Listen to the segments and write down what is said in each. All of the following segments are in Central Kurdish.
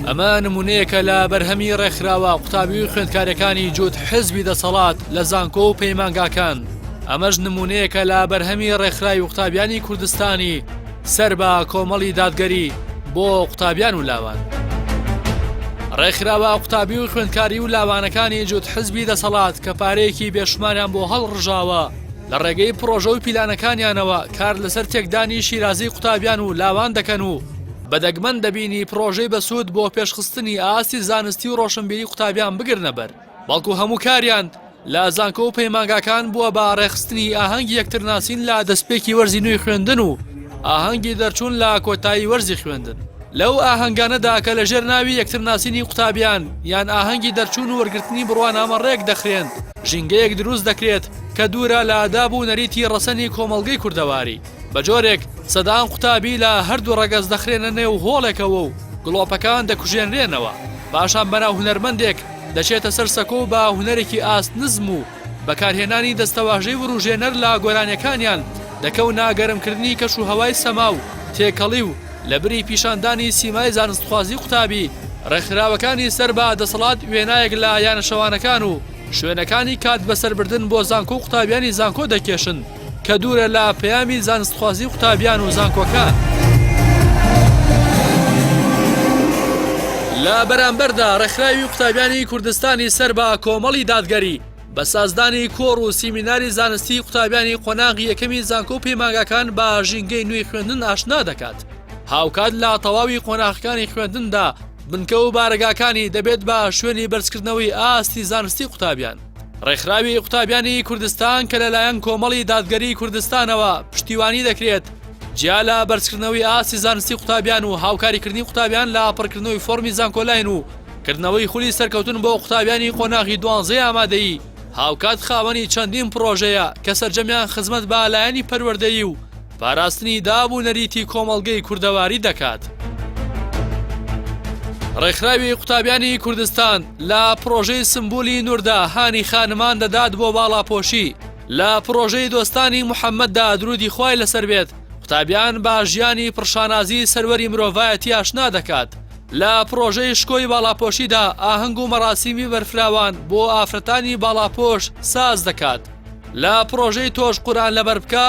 ئەمە نمونەیەکە لە بەرهەمی ڕێکخراوە قوتابی و خوێندکارەکانی جووت حزبی دەسەڵات لە زانکۆ و پەیمانگاکان. ئەمەش نمونەیەکە لە بەرهەمی ڕێکخراوی قوتابیانی کوردستانی سەر بە کۆمەڵی دادگەری بۆ قوتابیان و لاوان. ڕێکخراوە قوتابی و خوێندکاری و لاوانەکانی جووت حزبی دەسەڵات کە پارەیەکی بێشماریان بۆ هەڵڕژاوە لە ڕێگەی پرۆژە و پیلانەکانیانەوە کار لەسەر تێکدانی شیرازی قوتابیان و لاوان دەکەن و بەدەگمەن دەبینی پرۆژەی بەسوود بۆ پێشخستنی ئاستی زانستی و ڕۆشنبیری قوتابیان بگرنە بەر، بەڵکو هەموو کاریان لە زانکۆ و پەیمانگاکان بووە بە ڕێخستنی ئاهەنگی یەکترناسین لە دەستپێکی وەرزی نوێی خوێندن و ئاهەنگی دەرچوون لە کۆتایی وەرزی خوێندن. لەو ئاهەنگانەدا کە لەژێر ناوی یەکترناسینی قوتابیان یان ئاهەنگی دەرچوون و وەرگرتنی بڕوانامە ڕێک دەخرێن، ژینگەیەک دروست دەکرێت کە دوورە لە ئاداب و نەریتی ڕەسەنی کۆمەڵگەی کوردەواری. بە جۆرێک سەدان قوتابی لە هەردوو ڕەگەز دەخرێنە نێو هۆڵێکەوە و گڵۆپەکان دەکوژێنرێنەوە، پاشان بەناو هونەرمەندێک دەچێتە سەر سەکۆ و بە هونەرێکی ئاست نزم و بەکارهێنانی دەستەواژەی وروژێنەر لە گۆرانیەکانیان دەکەونە گەرمکردنی کەش و هەوای سەما و تێکەڵی و لە بری پیشاندانی سیمای زانستخوازی قوتابی. ڕێکخراوەکانی سەر بە دەسەڵات وێنایەک لە یانەشەوانەکان و شوێنەکانی کات بەسەربردن بۆ زانکۆ و قوتابیانی زانکۆ دەکێشن کە دوورە لە پەیامی زانستخوازی قوتابیان و زانکۆکان. لە بەرامبەردا ڕێکخراوی قوتابیانی کوردستانی سەر بە کۆمەڵی دادگەری بە سازدانی کۆڕ و سیمیناری زانستی قوتابیانی قۆناغی یەکەمی زانکۆ و پەیمانگاکان بە ژینگەی نوێی خوێندن ئاشنا دەکات. هاوکات لە تەواوی قۆناغەکانی خوێندندا بنکە و بارگاکانی دەبێت بە شوێنی بەرزکردنەوەی ئاستی زانستی قوتابیان. ڕێکخراوی قوتابیانی کوردستان کە لەلایەن کۆمەڵی دادگەری کوردستانەوە پشتیوانی دەکرێت جیا لە بەرزکردنەوەی ئاستی زانستی قوتابیان و هاوکاریکردنی قوتابیان لە پڕکردنەوەی فۆرمی زانکۆلاین و کردنەوەی خولی سەرکەوتن بۆ قوتابیانی قۆناغی 12 ئامادەیی هاوکات خاوەنی چەندین پرۆژەیە کە سەرجەمیان خزمەت بە لایەنی پەروەردەیی و پاراستنی داب و نەریتی کۆمەڵگەی کوردەواری دەکات. ڕێکخراوی قوتابیانی کوردستان لە پرۆژەی سمبولی نووردا هانی خانمان دەدات بۆ باڵاپۆشی. لە پرۆژەی دۆستانی محەممەددا درودی خوای لەسەر بێت قوتابیان بە ژیانی پرشانازی سەروەری مرۆڤایەتی ئاشنا دەکات. لە پرۆژەی شکۆی باڵاپۆشیدا ئاهەنگ و مەراسیمی بەرفراوان بۆ ئافرەتانی باڵاپۆش ساز دەکات. لە پرۆژەی تۆش قورئان لەبەر بکە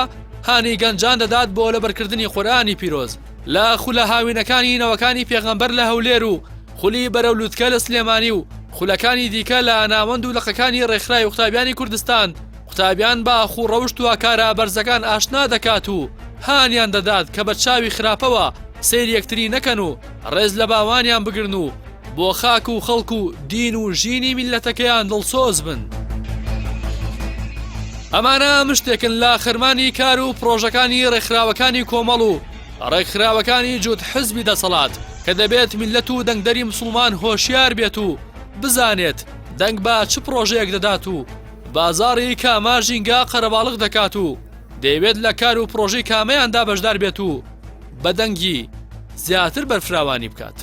هانی گەنجان دەدات بۆ لەبەرکردنی قورئانی پیرۆز. لە خولە هاوینەکانی نەوەکانی پێغەمبەر لە هەولێر و خولی بەرەولووتکە لە سلێمانی و خولەکانی دیکە لە ناوەند و لەقەکانی ڕێکخراوی قوتابیانی کوردستان قوتابیان بە خوڕەوشت و کارە بەرزەکان ئاشنا دەکات و هانیان دەدات کە بە چاوی خراپەوە سیر یەکتری نەکەن و ڕێز لە باوانیان بگرن و بۆ خاک و خەڵک و دین و ژینی میلەتەکەیان دڵسۆز بن. ئەمانە مشتێکن لە خرمانی کار و پرۆژەکانی ڕێکخراوەکانی کۆمەڵ و ڕێکخراوەکانی جووت حزبی دەسەڵات کە دەبێت میلەت و دەنگدەری مسلمان هۆشیار بێت و بزانێت دەنگ بە چ پرۆژەیەک دەدات و بازاڕی کاما ژینگا قەرەباڵغ دەکات و دەیەوێت لە کار و پرۆژەی کامەیاندا بەشدار بێت و بە دەنگی زیاتر بەرفراوانی بکات.